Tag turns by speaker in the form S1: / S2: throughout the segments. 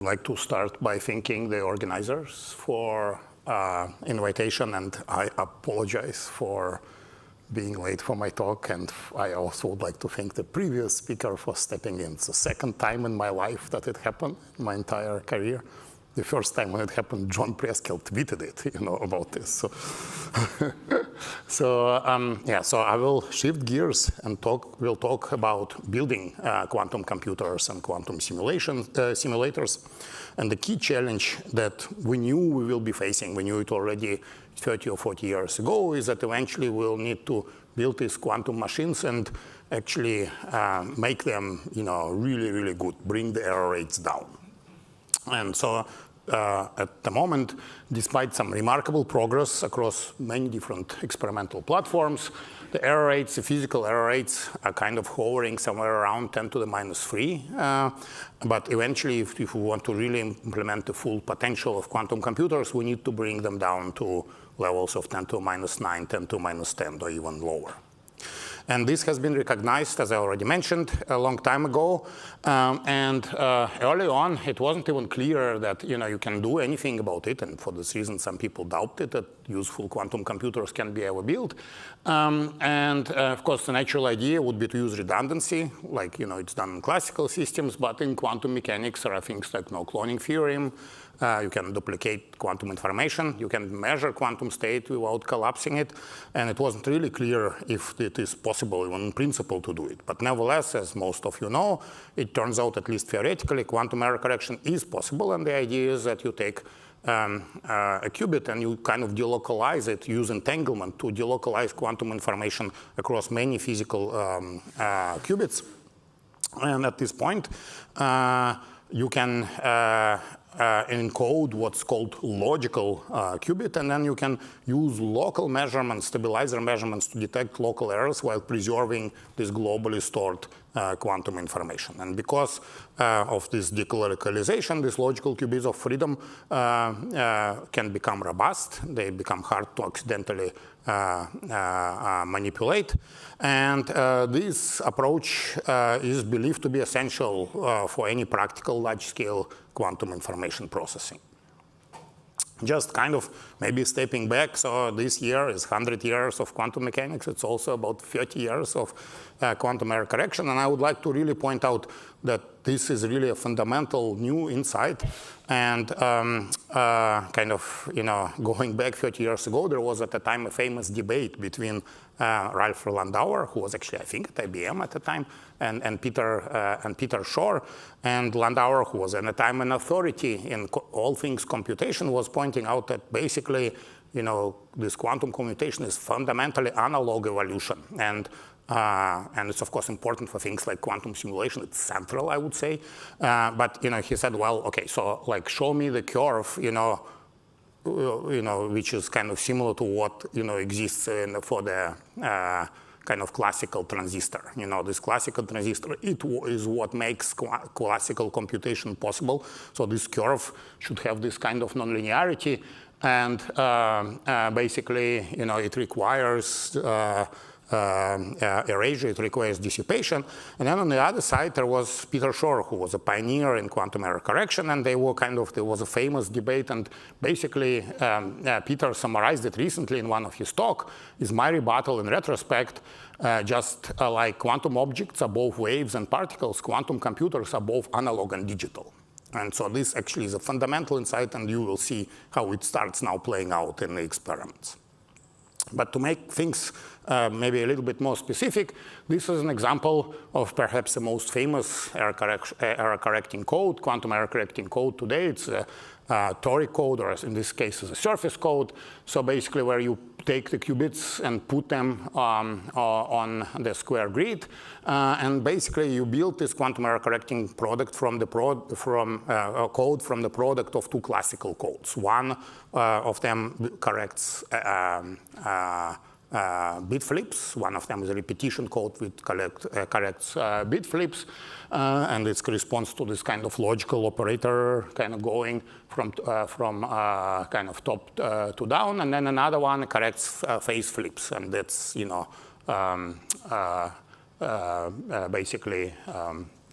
S1: I'd like to start by thanking the organizers for invitation, and I apologize for being late for my talk, and I also would like to thank the previous speaker for stepping in. It's the second time in my life that it happened, in my entire career. The first time when it happened, John Preskill tweeted it, about this. So, so I will shift gears and we'll talk about building quantum computers and quantum simulators. And the key challenge that we knew we will be facing, we knew it already 30 or 40 years ago, is that eventually we'll need to build these quantum machines and actually make them, really, really good, bring the error rates down. And so at the moment, despite some remarkable progress across many different experimental platforms, the error rates, the physical error rates, are kind of hovering somewhere around 10 to the minus 3. But eventually, if we want to really implement the full potential of quantum computers, we need to bring them down to levels of 10 to the minus 9, 10 to the minus 10, or even lower. And this has been recognized, as I already mentioned, a long time ago. Early on, it wasn't even clear that you can do anything about it. And for this reason, some people doubted that useful quantum computers can be ever built. Of course, the natural idea would be to use redundancy, like it's done in classical systems. But in quantum mechanics, there are things like no-cloning theorem. You can duplicate quantum information. You can measure quantum state without collapsing it. And it wasn't really clear if it is possible, even in principle, to do it. But nevertheless, as most of you know, it turns out, at least theoretically, quantum error correction is possible. And the idea is that you take a qubit and you kind of delocalize it, use entanglement to delocalize quantum information across many physical qubits. And at this point, you can encode what's called logical qubit, and then you can use local measurements, stabilizer measurements, to detect local errors while preserving this globally stored quantum information. And because of this delocalization, these logical qubits of freedom can become robust. They become hard to accidentally manipulate. And this approach is believed to be essential for any practical large-scale quantum information processing. Just kind of maybe stepping back, so this year is 100 years of quantum mechanics. It's also about 30 years of quantum error correction. And I would like to really point out that this is really a fundamental new insight. And kind of, going back 30 years ago, there was at the time a famous debate between Ralph Landauer, who was actually, I think, at IBM at the time, and Peter Shor. And Landauer, who was at the time an authority in all things computation, was pointing out that basically, this quantum computation is fundamentally analog evolution. And it's, of course, important for things like quantum simulation. It's central, I would say. But he said, well, OK, so show me the curve, which is kind of similar to what exists for the kind of classical transistor. This classical transistor, it is what makes classical computation possible. So this curve should have this kind of nonlinearity. And basically, it requires erasure, it requires dissipation. And then on the other side, there was Peter Shor, who was a pioneer in quantum error correction. And there was a famous debate. And basically, Peter summarized it recently in one of his talks. Is my rebuttal in retrospect, just like quantum objects are both waves and particles, quantum computers are both analog and digital. And so this actually is a fundamental insight. And you will see how it starts now playing out in the experiments. But to make things maybe a little bit more specific, this is an example of perhaps the most famous error-correcting code, quantum error-correcting code today. It's a toric code, or in this case, is a surface code. So basically, where you take the qubits and put them on the square grid, and basically you build this quantum error-correcting product from the code from the product of two classical codes. One of them corrects bit flips. One of them is a repetition code which corrects bit flips. And it corresponds to this kind of logical operator kind of going from kind of top to down. And then another one corrects phase flips. And that's, basically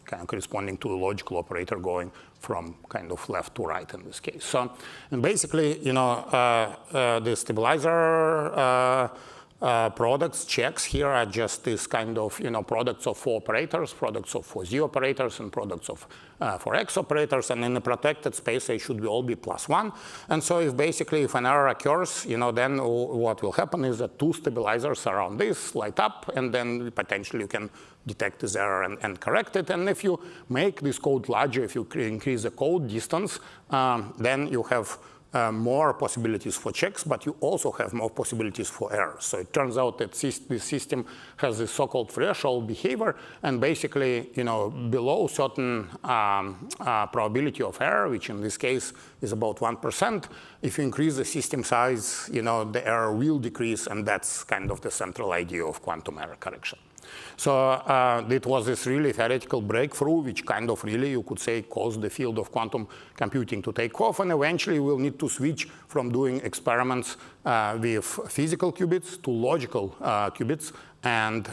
S1: kind of corresponding to a logical operator going from kind of left to right in this case. So, and basically, the stabilizer products checks here are just this kind of products of 4 operators, products of 4 Z operators, and products of 4 X operators. And in the protected space, they should all be +1. And so if an error occurs, then what will happen is that 2 stabilizers around this light up, and then potentially you can detect this error and correct it. And if you make this code larger, if you increase the code distance, then you have more possibilities for checks, but you also have more possibilities for errors. So it turns out that this system has this so-called threshold behavior, and basically, below certain probability of error, which in this case is about 1%, if you increase the system size, the error will decrease, and that's kind of the central idea of quantum error correction. So it was this really theoretical breakthrough, which kind of really, you could say, caused the field of quantum computing to take off. And eventually, we'll need to switch from doing experiments with physical qubits to logical qubits. And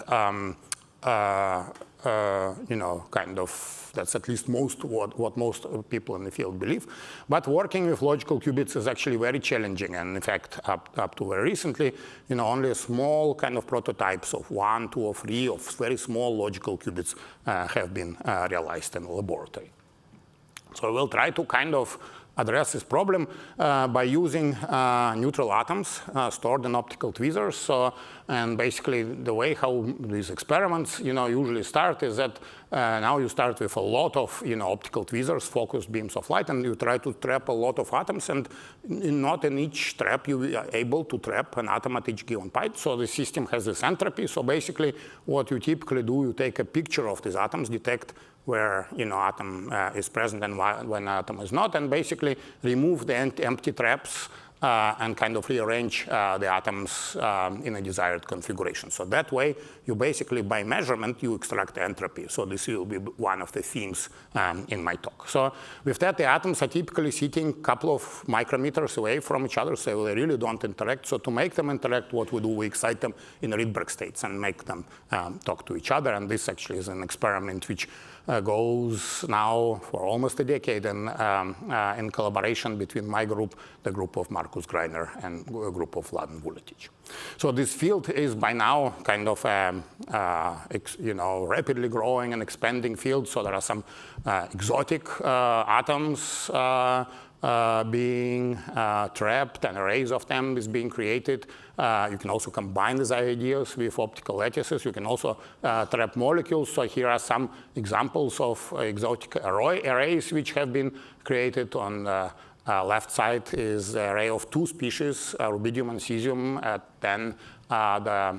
S1: kind of that's at least what most people in the field believe. But working with logical qubits is actually very challenging. And in fact, up to very recently, only a small kind of prototypes of 1, 2, or 3 of very small logical qubits have been realized in the laboratory. So we'll try to kind of address this problem by using neutral atoms stored in optical tweezers. So, and basically, the way how these experiments usually start is that now you start with a lot of optical tweezers, focused beams of light, and you try to trap a lot of atoms. And not in each trap you are able to trap an atom at each given point. So the system has this entropy. So basically, what you typically do, you take a picture of these atoms, detect where atom is present and when atom is not, and basically remove the empty traps and kind of rearrange the atoms in a desired configuration. So that way, you basically, by measurement, you extract the entropy. So this will be one of the themes in my talk. So with that, the atoms are typically sitting a couple of micrometers away from each other, so they really don't interact. So to make them interact, what we do, we excite them in Rydberg states and make them talk to each other. And this actually is an experiment which goes now for almost a decade in collaboration between my group, the group of Markus Greiner, and a group of Vladan Vuletic. So this field is by now kind of rapidly growing and expanding field. So there are some exotic atoms being trapped, and arrays of them is being created. You can also combine these ideas with optical lattices. You can also trap molecules. So here are some examples of exotic arrays which have been created. On the left side is an array of 2 species, rubidium and cesium, then the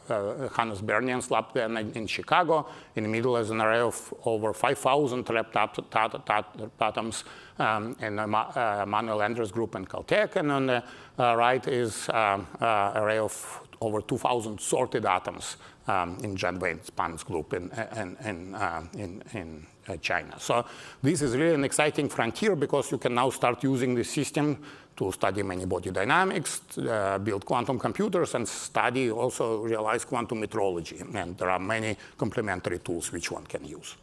S1: Hannes Bernian's lab then in Chicago. In the middle is an array of over 5,000 trapped atoms in Manuel Endres group in Caltech. And on the right is an array of over 2,000 sorted atoms in Zhen Weinspan's group in China. So this is really an exciting frontier, because you can now start using this system to study many-body dynamics, build quantum computers, and study, also realize quantum metrology. And there are many complementary tools which one can use.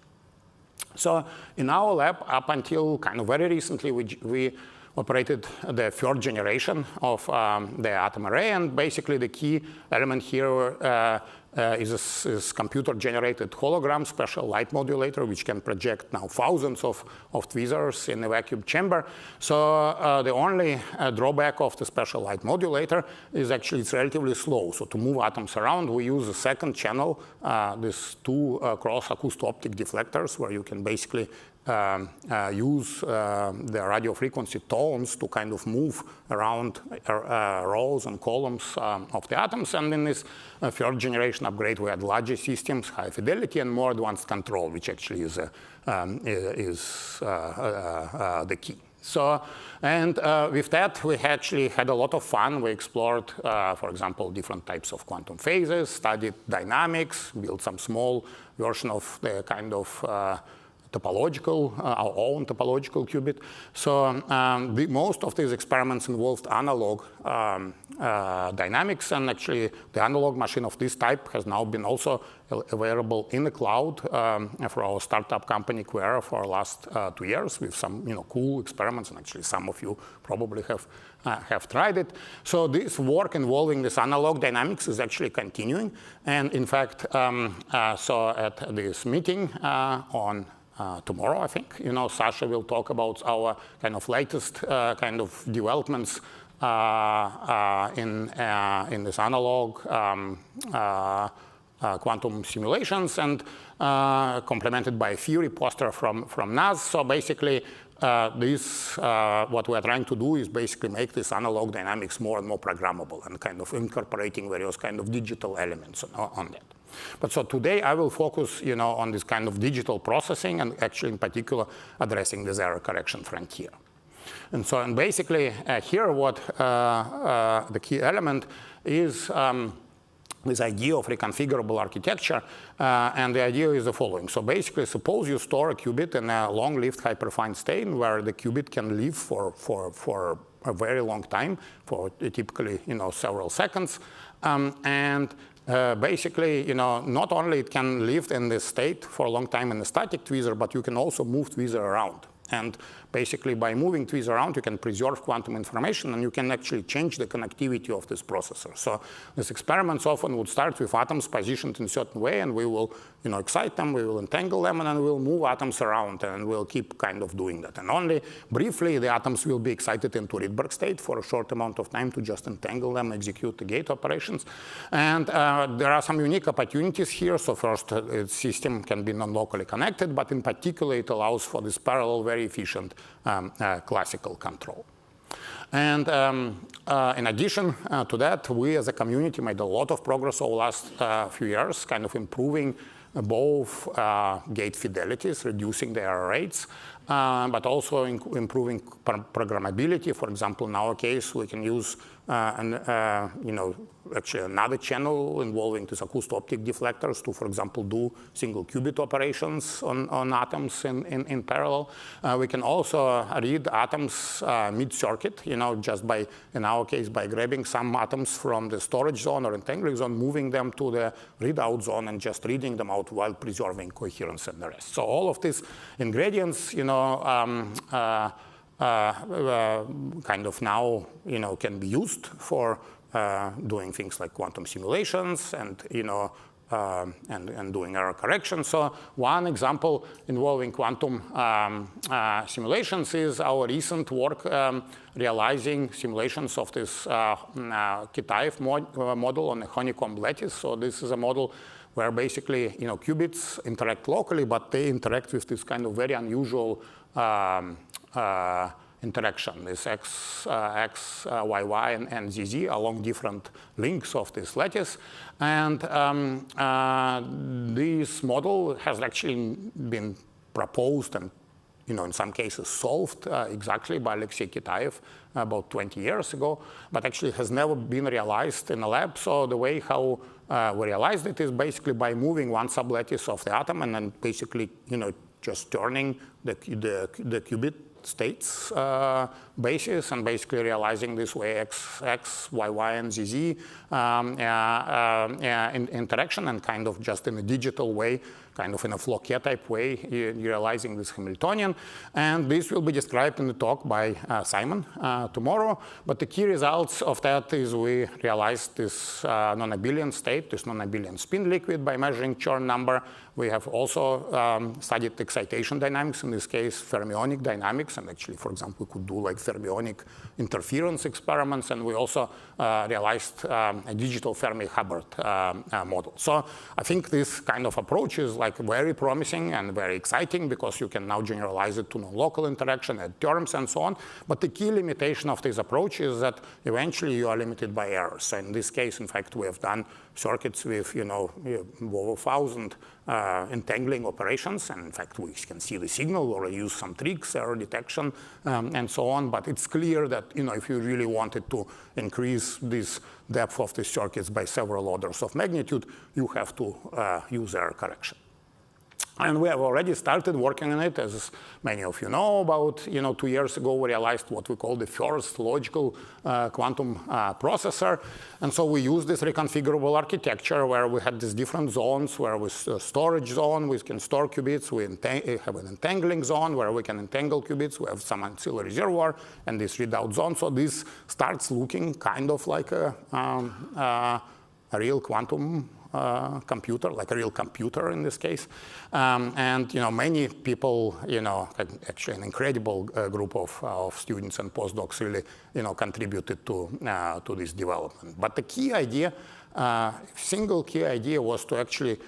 S1: So in our lab, up until kind of very recently, we operated the 3rd generation of the atom array. And basically, the key element here is computer-generated hologram special light modulator, which can project now thousands of tweezers in a vacuum chamber. So the only drawback of the special light modulator is actually it's relatively slow. So to move atoms around, we use a 2nd channel, these 2 cross-acoustoptic deflectors, where you can basically use the radio frequency tones to kind of move around rows and columns of the atoms. And in this 3rd generation upgrade, we had larger systems, high fidelity, and more advanced control, which actually is the key. So, and with that, we actually had a lot of fun. We explored, for example, different types of quantum phases, studied dynamics, built some small version of the kind of topological, our own topological qubit. So most of these experiments involved analog dynamics, and actually the analog machine of this type has now been also available in the cloud for our startup company Quera for the last 2 years with some cool experiments, and actually some of you probably have tried it. So this work involving this analog dynamics is actually continuing, and in fact, so at this meeting on tomorrow, I think, Sasha will talk about our kind of latest kind of developments in this analog quantum simulations, and complemented by a theory poster from NAS. So basically, what we are trying to do is basically make this analog dynamics more and more programmable and kind of incorporating various kind of digital elements on that. But so today I will focus, on this kind of digital processing, and actually in particular addressing this error correction frontier. And so, basically here what the key element is this idea of reconfigurable architecture, and the idea is the following. So basically, suppose you store a qubit in a long-lived hyperfine state where the qubit can live for a very long time, for typically several seconds, and basically, not only it can live in this state for a long time in the static tweezer, but you can also move tweezer around. And basically, by moving tweezers around, you can preserve quantum information, and you can actually change the connectivity of this processor. So these experiments often would start with atoms positioned in a certain way, and we will excite them, we will entangle them, and then we'll move atoms around, and we'll keep kind of doing that. And only briefly, the atoms will be excited into Rydberg state for a short amount of time to just entangle them, execute the gate operations. And there are some unique opportunities here. So first, the system can be non-locally connected, but in particular, it allows for this parallel, very efficient classical control. And in addition to that, we as a community made a lot of progress over the last few years, kind of improving both gate fidelities, reducing the error rates, but also improving programmability. For example, in our case, we can use actually another channel involving these acoust-optic deflectors to, for example, do single qubit operations on atoms in parallel. We can also read atoms mid-circuit, just by, in our case, by grabbing some atoms from the storage zone or entangling zone, moving them to the readout zone, and just reading them out while preserving coherence and the rest. So all of these ingredients, kind of now, can be used for doing things like quantum simulations and, and doing error correction. So one example involving quantum simulations is our recent work realizing simulations of this Kitaev model on a honeycomb lattice. So this is a model where basically, qubits interact locally, but they interact with this kind of very unusual interaction, this X, Y, Y, and Z, Z along different links of this lattice. And this model has actually been proposed and, in some cases solved exactly by Alexei Kitaev about 20 years ago, but actually has never been realized in a lab. So the way how we realized it is basically by moving one sublattice of the atom and then basically, just turning the qubit states basis and basically realizing this way X, Y, Y, and Z, Z interaction, and kind of just in a digital way, kind of in a Floquet type way, realizing this Hamiltonian. And this will be described in the talk by Simon tomorrow. But the key results of that is we realized this non-abelian state, this non-abelian spin liquid by measuring Chern number. We have also studied excitation dynamics, in this case fermionic dynamics, and actually, for example, we could do like fermionic interference experiments, and we also realized a digital Fermi-Hubbard model. So I think this kind of approach is like very promising and very exciting, because you can now generalize it to non-local interaction, add terms, and so on. But the key limitation of this approach is that eventually you are limited by errors. So in this case, in fact, we have done circuits with over 1,000 entangling operations, and in fact we can see the signal or use some tricks, error detection, and so on. But it's clear that if you really wanted to increase this depth of the circuits by several orders of magnitude, you have to use error correction. And we have already started working on it, as many of you know. About 2 years ago, we realized what we call the first logical quantum processor. And so we use this reconfigurable architecture where we had these different zones, where with a storage zone, we can store qubits. We have an entangling zone where we can entangle qubits. We have some ancillary reservoir and this readout zone. So this starts looking kind of like a real quantum computer, like a real computer in this case. And many people, actually an incredible group of students and postdocs really contributed to this development. But the key idea, single key idea, was to actually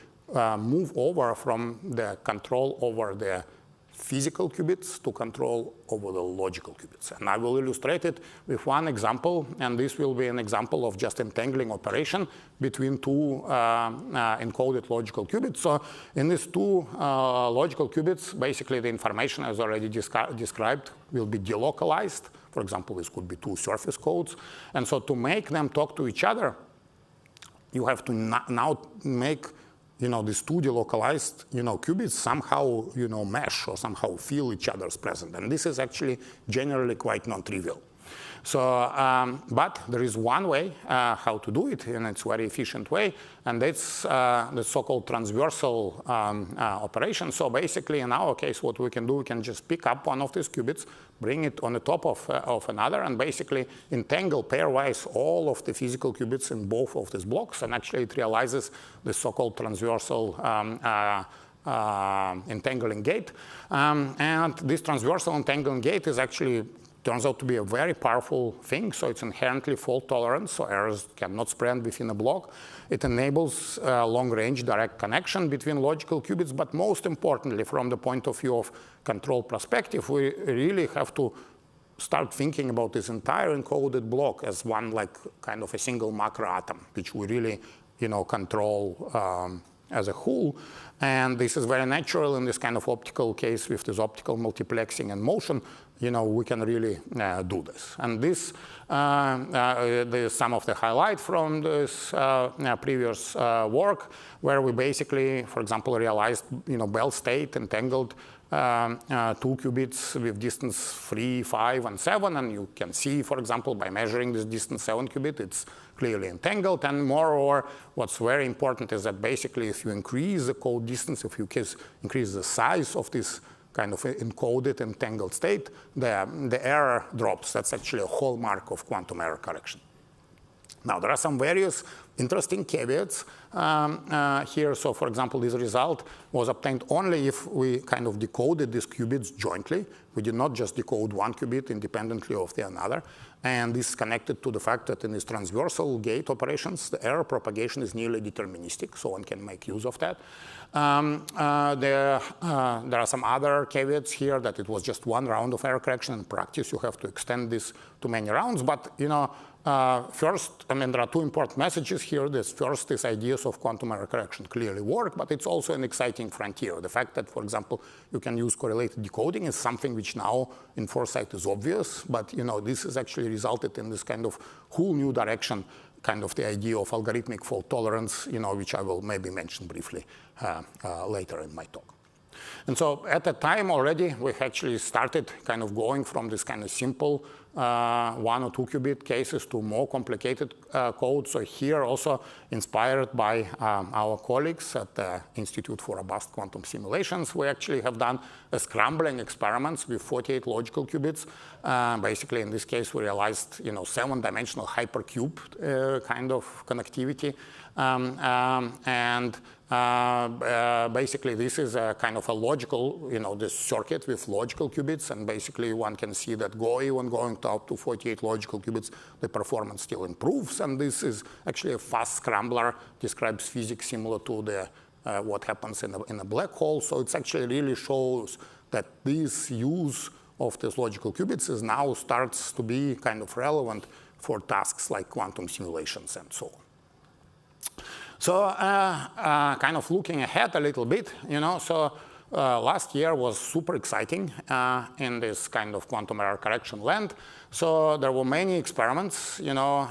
S1: move over from the control over the physical qubits to control over the logical qubits. And I will illustrate it with one example, and this will be an example of just entangling operation between two encoded logical qubits. So in these two logical qubits, basically the information, as already described, will be delocalized. For example, this could be two surface codes. And so to make them talk to each other, you have to now make these two delocalized, qubits somehow, mesh or somehow feel each other's presence. And this is actually generally quite non-trivial. So, but there is one way how to do it, and it's a very efficient way, and that's the so-called transversal operation. So basically, in our case, what we can do, we can just pick up one of these qubits, bring it on the top of another, and basically entangle pairwise all of the physical qubits in both of these blocks, and actually it realizes the so-called transversal entangling gate. And this transversal entangling gate is actually turns out to be a very powerful thing. So it's inherently fault tolerant, so errors cannot spread within a block. It enables long-range direct connection between logical qubits. But most importantly, from the point of view of control perspective, we really have to start thinking about this entire encoded block as one, like, kind of a single macro atom, which we really, control as a whole. And this is very natural in this kind of optical case with this optical multiplexing and motion. We can really do this. And this is some of the highlight from this previous work, where we basically, for example, realized, Bell state entangled two qubits with distance 3, 5, and 7. And you can see, for example, by measuring this distance 7 qubit, it's clearly entangled. And moreover, what's very important is that basically if you increase the code distance, if you increase the size of this kind of encoded entangled state, the error drops. That's actually a hallmark of quantum error correction. Now, there are some various interesting caveats here. So, for example, this result was obtained only if we kind of decoded these qubits jointly. We did not just decode one qubit independently of the another. And this is connected to the fact that in these transversal gate operations, the error propagation is nearly deterministic, so one can make use of that. There are some other caveats here, that it was just one round of error correction. In practice, you have to extend this to many rounds. But first, there are two important messages here. First, these ideas of quantum error correction clearly work, but it's also an exciting frontier. The fact that, for example, you can use correlated decoding is something which now in foresight is obvious, but this has actually resulted in this kind of whole new direction, kind of the idea of algorithmic fault tolerance, which I will maybe mention briefly later in my talk. And so at that time already, we actually started kind of going from this kind of simple 1 or 2 qubit cases to more complicated code. So here also inspired by our colleagues at the Institute for Robust Quantum Simulations, we actually have done a scrambling experiments with 48 logical qubits. Basically, in this case, we realized 7-dimensional hypercube kind of connectivity. Basically, this is a kind of a logical, this circuit with logical qubits, and basically one can see that when going up to 48 logical qubits, the performance still improves. And this is actually a fast scrambler, describes physics similar to the what happens in a black hole. So it actually really shows that this use of these logical qubits is now starts to be kind of relevant for tasks like quantum simulations and so on. So kind of looking ahead a little bit, so last year was super exciting in this kind of quantum error correction land. So there were many experiments, you know,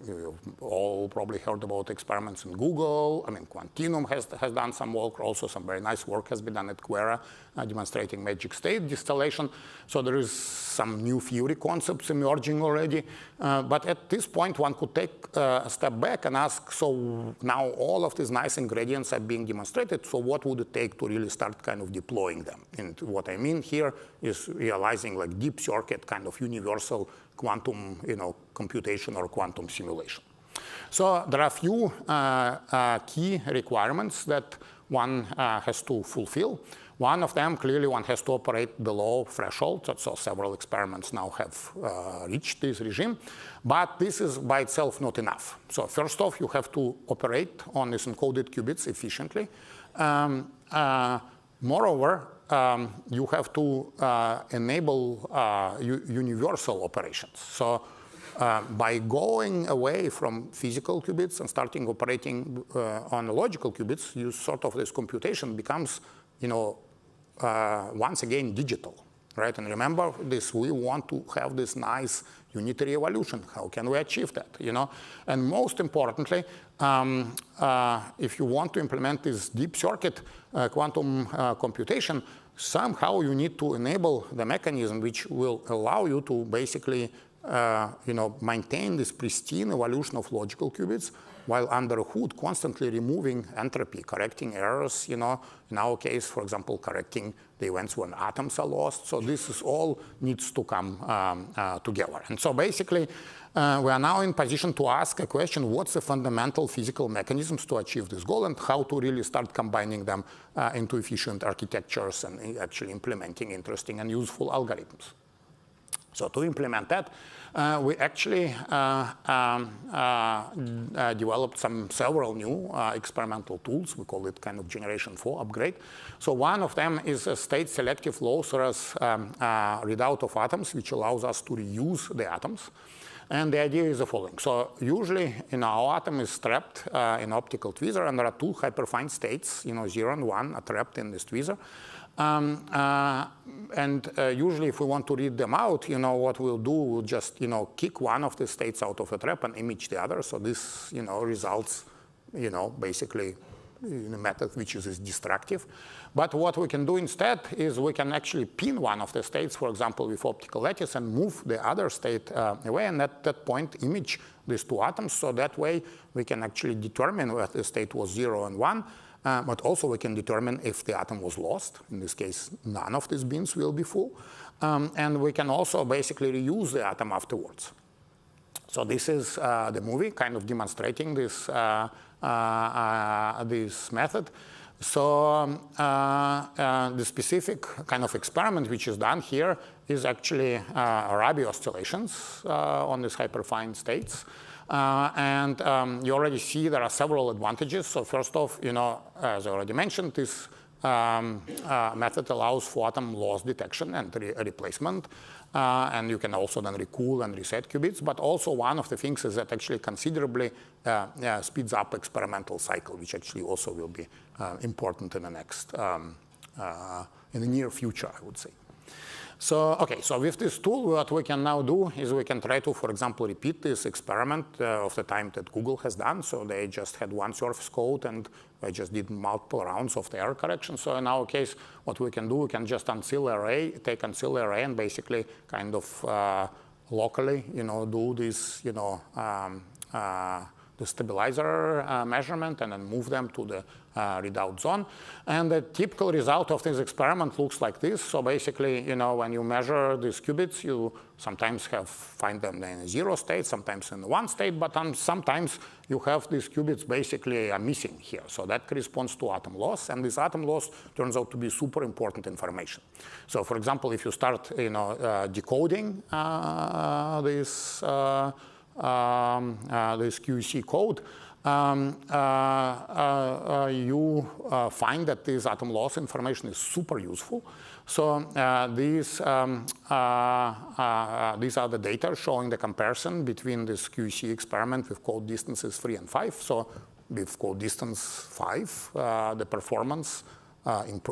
S1: you all probably heard about experiments in Google. I mean, Quantinum has done some work, also some very nice work has been done at Quera, demonstrating magic state distillation. So there is some new theory concepts emerging already. But at this point, one could take a step back and ask, so now all of these nice ingredients are being demonstrated, so what would it take to really start kind of deploying them? And what I mean here is realizing like deep circuit kind of universal quantum, you know, computation or quantum simulation. So there are a few key requirements that one has to fulfill. One of them, clearly, one has to operate below threshold. So several experiments now have reached this regime. But this is by itself not enough. So first off, you have to operate on these encoded qubits efficiently. Moreover, you have to enable universal operations. So by going away from physical qubits and starting operating on logical qubits, you sort of this computation becomes, you know, once again digital, right? And remember this, we want to have this nice unitary evolution. How can we achieve that, you know? And most importantly, if you want to implement this deep circuit quantum computation, somehow you need to enable the mechanism which will allow you to basically you know, maintain this pristine evolution of logical qubits while under the hood constantly removing entropy, correcting errors, you know, in our case, for example, correcting the events when atoms are lost. So this is all needs to come together. And so basically, we are now in position to ask a question, what's the fundamental physical mechanisms to achieve this goal and how to really start combining them into efficient architectures and actually implementing interesting and useful algorithms. So to implement that, we actually developed several new experimental tools. We call it kind of generation 4 upgrade. So one of them is a state selective low Soros readout of atoms, which allows us to reuse the atoms. And the idea is the following. So usually, you know, our atom is trapped in optical tweezer, and there are two hyperfine states, you know, 0 and 1 are trapped in this tweezer. Usually, if we want to read them out, you know, what we'll do, we'll just, you know, kick one of the states out of a trap and image the other. So this, you know, results, you know, basically in a method which is destructive. But what we can do instead is we can actually pin one of the states, for example, with optical lattice and move the other state away, and at that point image these two atoms. So that way we can actually determine whether the state was 0 and 1. But also we can determine if the atom was lost. In this case, none of these bins will be full. And we can also basically reuse the atom afterwards. So this is the movie kind of demonstrating this, this method. So the specific kind of experiment which is done here is actually Rabi oscillations on these hyperfine states. You already see there are several advantages. So first off, you know, as I already mentioned, this method allows for atom loss detection and replacement. And you can also then recool and reset qubits. But also one of the things is that actually considerably speeds up experimental cycle, which actually also will be important in the next, in the near future, I would say. So, okay, so with this tool, what we can now do is we can try to, for example, repeat this experiment of the time that Google has done. So they just had one surface code, and they just did multiple rounds of the error correction. So in our case, what we can do, we can just unseal array, take unseal array, and basically kind of locally, you know, do this, you know, the stabilizer measurement and then move them to the readout zone. And the typical result of this experiment looks like this. So basically, you know, when you measure these qubits, you sometimes find them in a 0 state, sometimes in the 1 state, but sometimes you have these qubits basically are missing here. So that corresponds to atom loss, and this atom loss turns out to be super important information. So for example, if you start, you know, decoding this QC code, you find that this atom loss information is super useful. So these are the data showing the comparison between this QC experiment with code distances 3 and 5. So with coexistence 5, the performance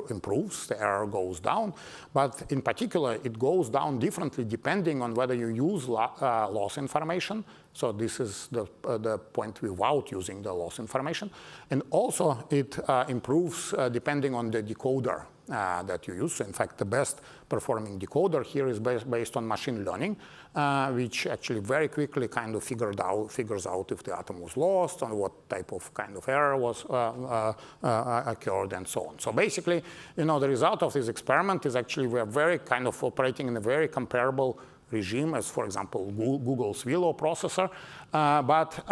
S1: improves, the error goes down. But in particular, it goes down differently depending on whether you use loss information. So this is the point without using the loss information. And also, it improves depending on the decoder that you use. So in fact, the best performing decoder here is based on machine learning, which actually very quickly kind of figures out if the atom was lost and what type of kind of error was occurred and so on. So basically, the result of this experiment is actually we're very kind of operating in a very comparable regime as, for example, Google's Willow processor. But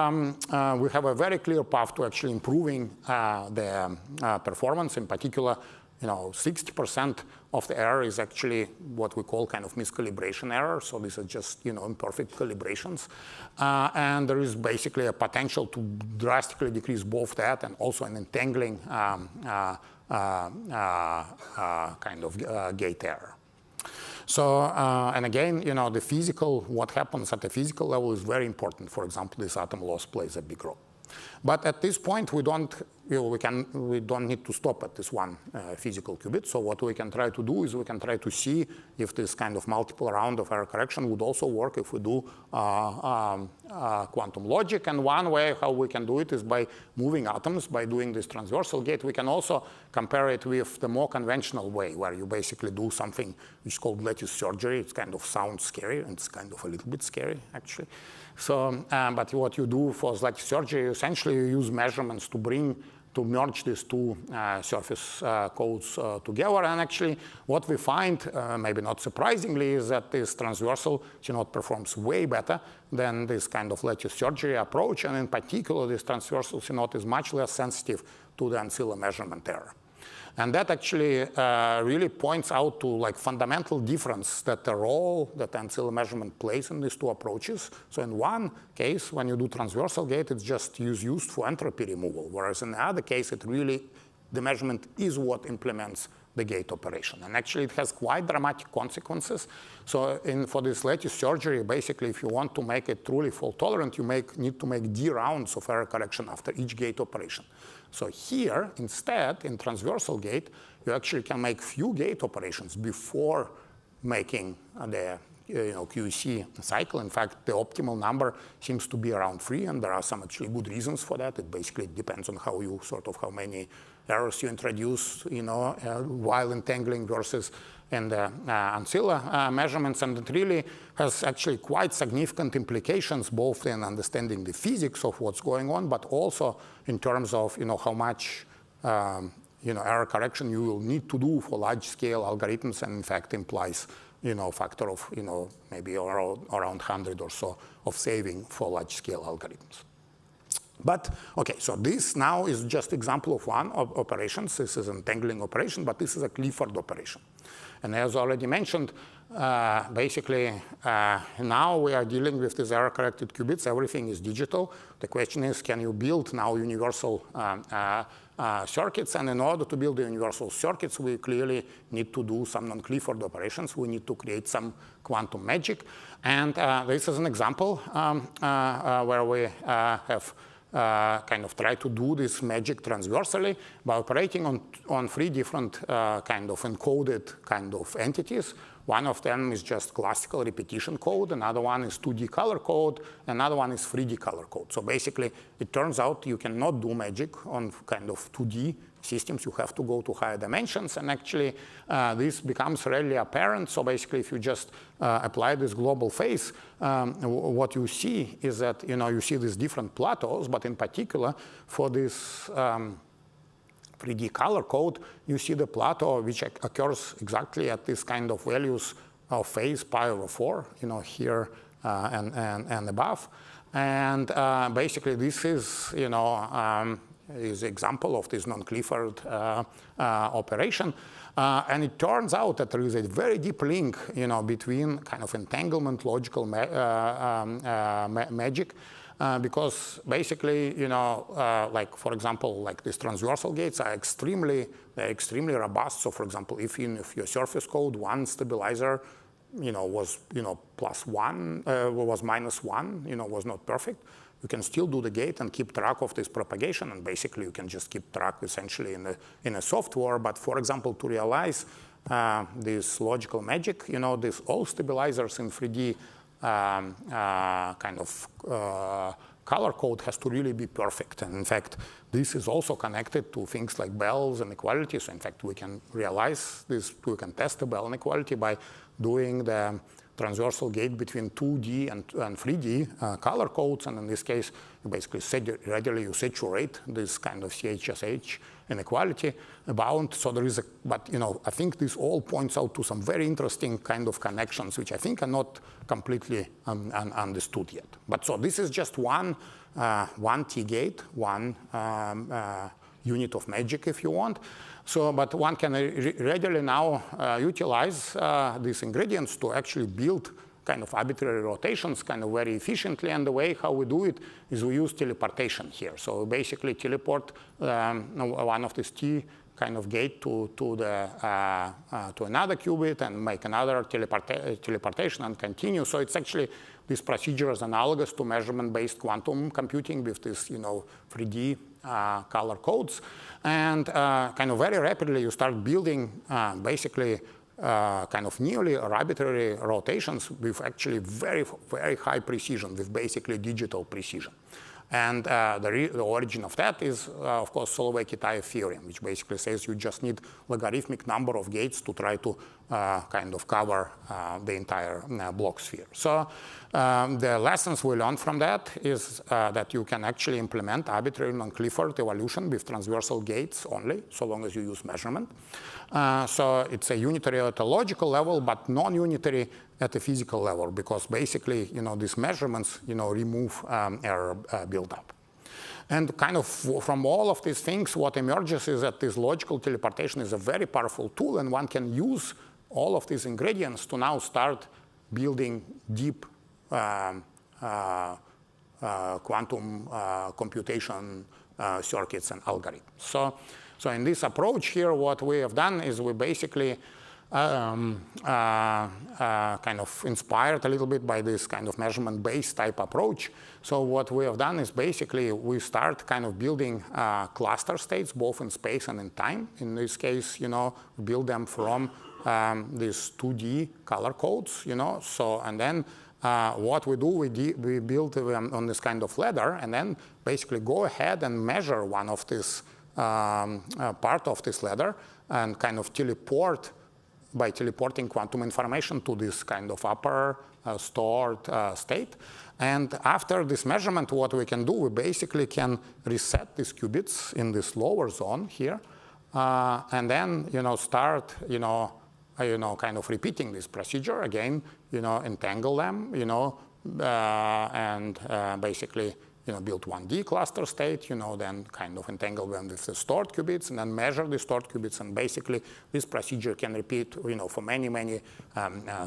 S1: we have a very clear path to actually improving the performance. In particular, 60% of the error is actually what we call kind of miscalibration error. So these are just imperfect calibrations. And there is basically a potential to drastically decrease both that and also an entangling kind of gate error. So, and again, the physical, what happens at the physical level is very important. For example, this atom loss plays a big role. But at this point, we don't need to stop at this one physical qubit. So what we can try to do is we can try to see if this kind of multiple round of error correction would also work if we do quantum logic. And one way how we can do it is by moving atoms, by doing this transversal gate. We can also compare it with the more conventional way, where you basically do something which is called lattice surgery. It kind of sounds scary, and it's kind of a little bit scary, actually. So, but what you do for lattice surgery, essentially you use measurements to merge these two surface codes together. And actually, what we find, maybe not surprisingly, is that this transversal CNOT performs way better than this kind of lattice surgery approach. And in particular, this transversal CNOT is much less sensitive to the ancilla measurement error. And that actually really points out to fundamental difference that the role that ancilla measurement plays in these two approaches. So in one case, when you do transversal gate, it's just used for entropy removal, whereas in the other case, the measurement is what implements the gate operation. And actually, it has quite dramatic consequences. So for this lattice surgery, basically, if you want to make it truly fault tolerant, you need to make D rounds of error correction after each gate operation. So here, instead, in transversal gate, you actually can make few gate operations before making the QC cycle. In fact, the optimal number seems to be around 3, and there are some actually good reasons for that. It basically depends on how many errors you introduce, while entangling versus and the ancilla measurements. And it really has actually quite significant implications, both in understanding the physics of what's going on, but also in terms of how much error correction you will need to do for large-scale algorithms, and in fact implies factor of maybe around 100 or so of saving for large-scale algorithms. But OK, so this now is just example of one of operations. This is an entangling operation, but this is a Clifford operation. And as already mentioned, basically now we are dealing with these error-corrected qubits. Everything is digital. The question is, can you build now universal circuits? And in order to build the universal circuits, we clearly need to do some non-Clifford operations. We need to create some quantum magic. And this is an example where we have kind of try to do this magic transversally by operating on 3 different kind of encoded kind of entities. One of them is just classical repetition code. Another one is 2D color code. Another one is 3D color code. So basically, it turns out you cannot do magic on kind of 2D systems. You have to go to higher dimensions. And actually, this becomes really apparent. So basically, if you just apply this global phase, what you see is that you see these different plateaus. But in particular, for this 3D color code, you see the plateau which occurs exactly at this kind of values of phase pi/4, here and above. And basically, this is is an example of this non-Clifford operation. And it turns out that there is a very deep link, between kind of entanglement logical magic. Because basically, like for example, like these transversal gates are extremely robust. So for example, if your surface code one stabilizer, was +1, was -1, was not perfect, you can still do the gate and keep track of this propagation, and basically you can just keep track essentially in a software. But for example, to realize this logical magic, these all stabilizers in 3D kind of color code has to really be perfect. And in fact, this is also connected to things like Bell's inequality. So in fact, we can realize this, we can test the Bell inequality by doing the transversal gate between 2D and 3D color codes. And in this case, you basically readily you saturate this kind of CHSH inequality bound. So there is a, but I think this all points out to some very interesting kind of connections, which I think are not completely understood yet. But so this is just one T-gate, one unit of magic, if you want. So, but one can readily now utilize these ingredients to actually build kind of arbitrary rotations kind of very efficiently. And the way how we do it is we use teleportation here. So basically teleport one of these T kind of gate to another qubit and make another teleportation and continue. So it's actually, this procedure is analogous to measurement-based quantum computing with this 3D color codes. And kind of very rapidly you start building basically kind of nearly arbitrary rotations with actually very, very high precision, with basically digital precision. And the origin of that is, of course, Solovay-Kitaev theorem, which basically says you just need logarithmic number of gates to try to kind of cover the entire block sphere. So the lessons we learned from that is that you can actually implement arbitrary non-Clifford evolution with transversal gates only, so long as you use measurement. So it's a unitary at a logical level, but non-unitary at a physical level, because basically, these measurements, remove error buildup. And kind of from all of these things, what emerges is that this logical teleportation is a very powerful tool, and one can use all of these ingredients to now start building deep quantum computation circuits and algorithms. So in this approach here, what we have done is we basically kind of inspired a little bit by this kind of measurement-based type approach. So what we have done is basically we start kind of building cluster states, both in space and in time. In this case, build them from these 2D color codes, So, and then what we do, we build them on this kind of ladder, and then basically go ahead and measure one of this part of this ladder and kind of teleport by teleporting quantum information to this kind of upper stored state. And after this measurement, what we can do, we basically can reset these qubits in this lower zone here, and then start kind of repeating this procedure again, entangle them, and basically build 1D cluster state, then kind of entangle them with the stored qubits, and then measure the stored qubits, and basically this procedure can repeat, for many, many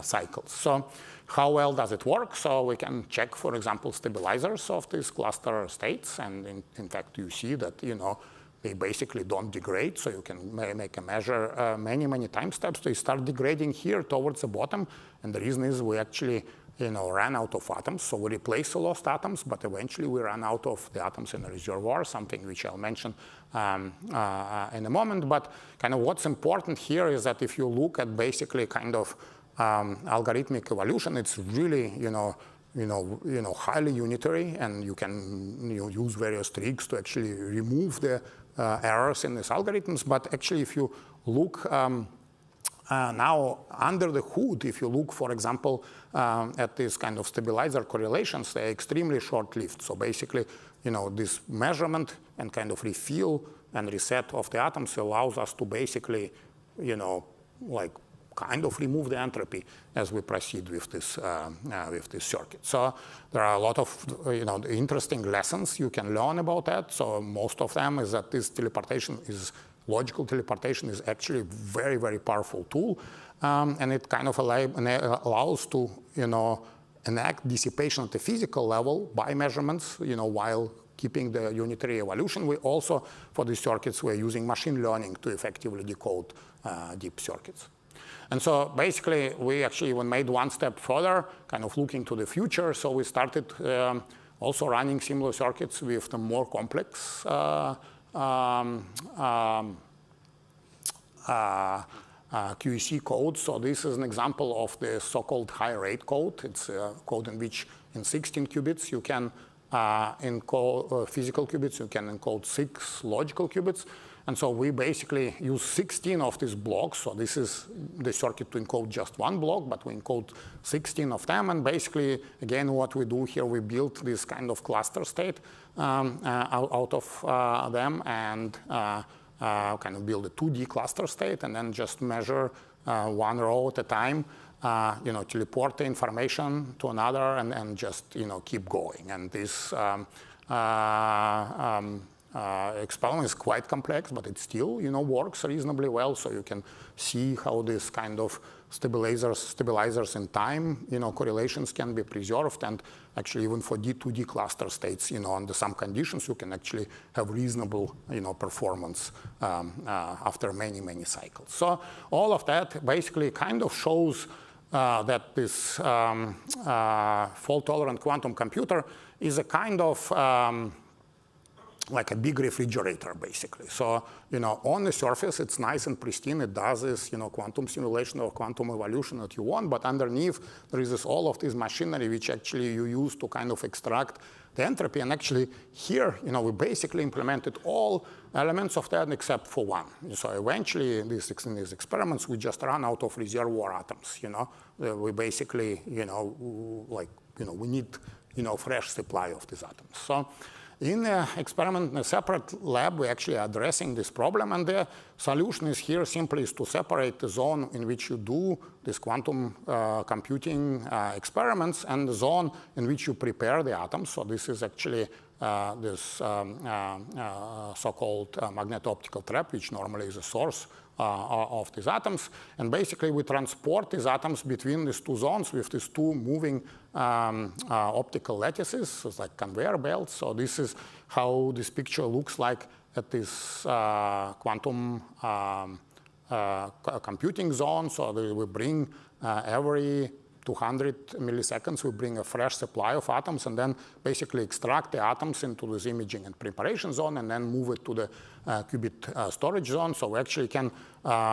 S1: cycles. So how well does it work? So we can check, for example, stabilizers of these cluster states, and in fact, you see that, they basically don't degrade, so you can make a measure many, many time steps. They start degrading here towards the bottom, and the reason is we actually ran out of atoms, so we replace the lost atoms, but eventually we ran out of the atoms in the reservoir, something which I'll mention in a moment. But kind of what's important here is that if you look at basically kind of algorithmic evolution, it's really highly unitary, and you can use various tricks to actually remove the errors in these algorithms. But actually, if you look now under the hood, if you look, for example, at these kind of stabilizer correlations, they're extremely short-lived. So basically, this measurement and kind of refill and reset of the atoms allows us to basically, kind of remove the entropy as we proceed with this circuit. So there are a lot of interesting lessons you can learn about that. So most of them is that this logical teleportation is actually a very, very powerful tool, and it kind of allows to enact dissipation at the physical level by measurements, while keeping the unitary evolution. We also, for these circuits, we're using machine learning to effectively decode deep circuits. And so basically, we actually even made one step further, kind of looking to the future. So we started also running similar circuits with the more complex QEC code. So this is an example of the so-called high-rate code. It's a code in which in 16 qubits you can encode physical qubits, you can encode 6 logical qubits. And so we basically use 16 of these blocks. So this is the circuit to encode just one block, but we encode 16 of them. And basically, again, what we do here, we build this kind of cluster state out of them and kind of build a 2D cluster state and then just measure one row at a time, teleport the information to another and just, keep going. And this experiment is quite complex, but it still, works reasonably well. So you can see how this kind of stabilizers in time, correlations can be preserved. And actually, even for D2D cluster states, under some conditions, you can actually have reasonable, performance after many, many cycles. So all of that basically kind of shows that this fault-tolerant quantum computer is a kind of like a big refrigerator, basically. So, on the surface, it's nice and pristine. It does this, quantum simulation or quantum evolution that you want. But underneath, there is all of this machinery which actually you use to kind of extract the entropy. And actually, here, we basically implemented all elements of that except for one. So eventually, in these experiments, we just run out of reservoir atoms. We basically, we need, fresh supply of these atoms. So in the experiment in a separate lab, we're actually addressing this problem. And the solution is here simply is to separate the zone in which you do this quantum computing experiments and the zone in which you prepare the atoms. So this is actually this so-called magneto-optical trap, which normally is a source of these atoms. And basically, we transport these atoms between these two zones with these two moving optical lattices, so it's like conveyor belts. So this is how this picture looks like at this quantum computing zone. So we bring every 200 milliseconds, we bring a fresh supply of atoms and then basically extract the atoms into this imaging and preparation zone and then move it to the qubit storage zone. So we actually can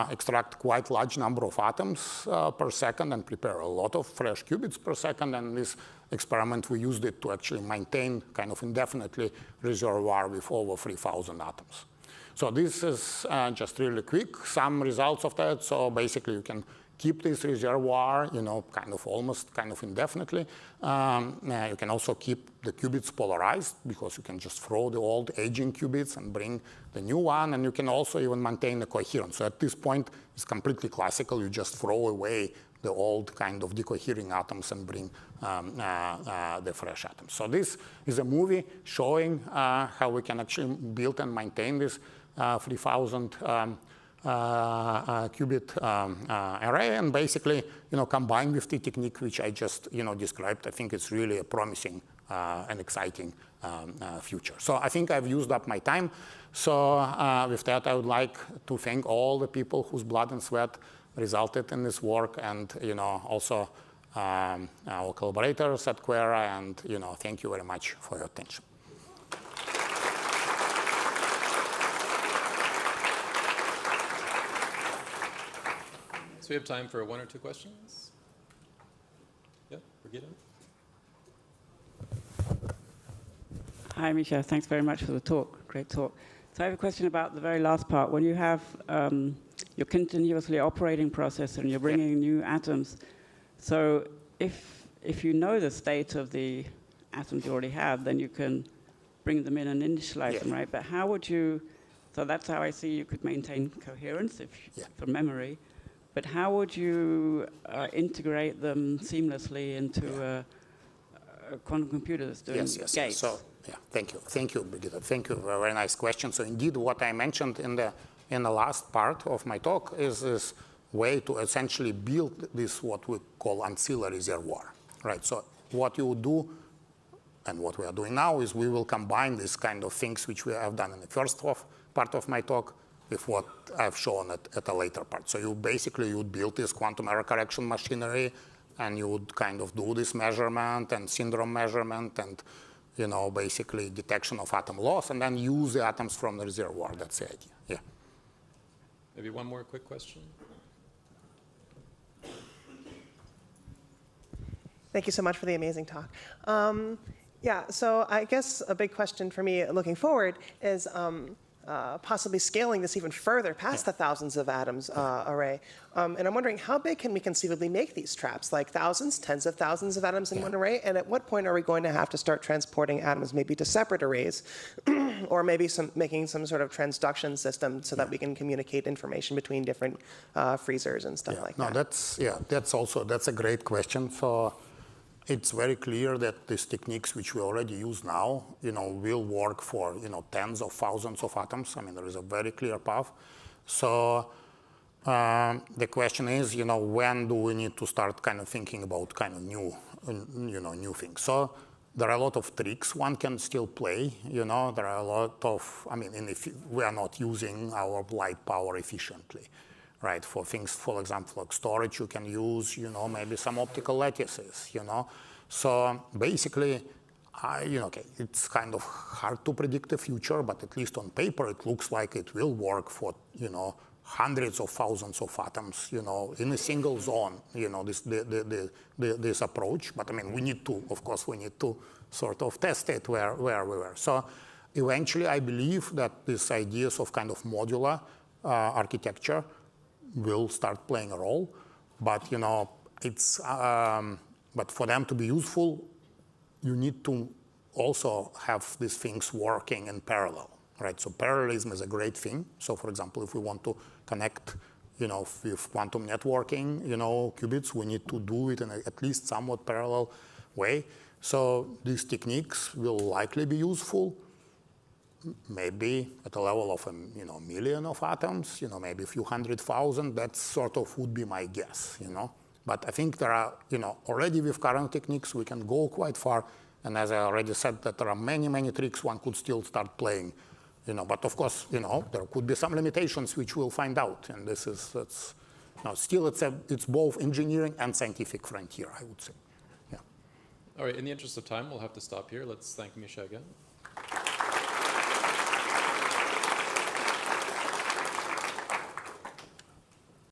S1: extract quite large number of atoms per second and prepare a lot of fresh qubits per second. And this experiment, we used it to actually maintain kind of indefinitely reservoir with over 3,000 atoms. So this is just really quick, some results of that. So basically, you can keep this reservoir, almost indefinitely. You can also keep the qubits polarized because you can just throw the old aging qubits and bring the new one. And you can also even maintain the coherence. So at this point, it's completely classical. You just throw away the old kind of decohering atoms and bring the fresh atoms. So this is a movie showing how we can actually build and maintain this 3,000 qubit array, and basically, combined with the technique which I just, described, I think it's really a promising and exciting future. So I think I've used up my time. So with that, I would like to thank all the people whose blood and sweat resulted in this work, and also our collaborators at Quera, and thank you very much for your attention.
S2: So we have time for 1 or 2 questions. Yeah, Brigitte.
S3: Hi, Misha. Thanks very much for the talk. Great talk. So I have a question about the very last part. When you have your continuously operating processor and you're bringing new atoms, so if you know the state of the atoms you already have, then you can bring them in and initialize them, right? But how would you, so that's how I see you could maintain coherence for memory. But how would you integrate them seamlessly into a quantum computer that's doing gates?
S1: So, thank you, Brigitte. Thank you. Very nice question. So indeed, what I mentioned in the last part of my talk is this way to essentially build this what we call ancillary reservoir, right? So what you would do, and what we are doing now, is we will combine these kind of things which we have done in the first part of my talk with what I've shown at a later part. So you would build this quantum error correction machinery, and you would kind of do this measurement and syndrome measurement and basically detection of atom loss, and then use the atoms from the reservoir. That's the idea. Yeah.
S2: Maybe one more quick question.
S4: Thank you so much for the amazing talk. Yeah, so I guess a big question for me looking forward is possibly scaling this even further past the thousands of atoms array. And I'm wondering, how big can we conceivably make these traps? Like thousands, tens of thousands of atoms in one array? And at what point are we going to have to start transporting atoms maybe to separate arrays, or maybe making some sort of transduction system so that we can communicate information between different freezers and stuff like that?
S1: That's a great question. So it's very clear that these techniques which we already use now, will work for, tens of thousands of atoms. I mean, there is a very clear path. So the question is, when do we need to start kind of thinking about kind of new things? So there are a lot of tricks one can still play. There are a lot of, if we are not using our light power efficiently. Right, for things, for example, like storage, you can use, maybe some optical lattices, So basically, it's kind of hard to predict the future, but at least on paper, it looks like it will work for, hundreds of thousands of atoms, in a single zone, this approach. But we need to, of course, sort of test it where we were. So eventually, I believe that these ideas of kind of modular architecture will start playing a role, but but for them to be useful, you need to also have these things working in parallel, right? So parallelism is a great thing. So for example, if we want to connect, with quantum networking, qubits, we need to do it in at least somewhat parallel way. So these techniques will likely be useful. Maybe at a level of a million of atoms, maybe a few 100,000. That sort of would be my guess, But I think there are, already with current techniques we can go quite far. And as I already said, that there are many, many tricks one could still start playing, But of course, there could be some limitations which we'll find out. And still it's both engineering and scientific frontier, I would say. Yeah.
S2: All right. In the interest of time, we'll have to stop here. Let's thank Misha again.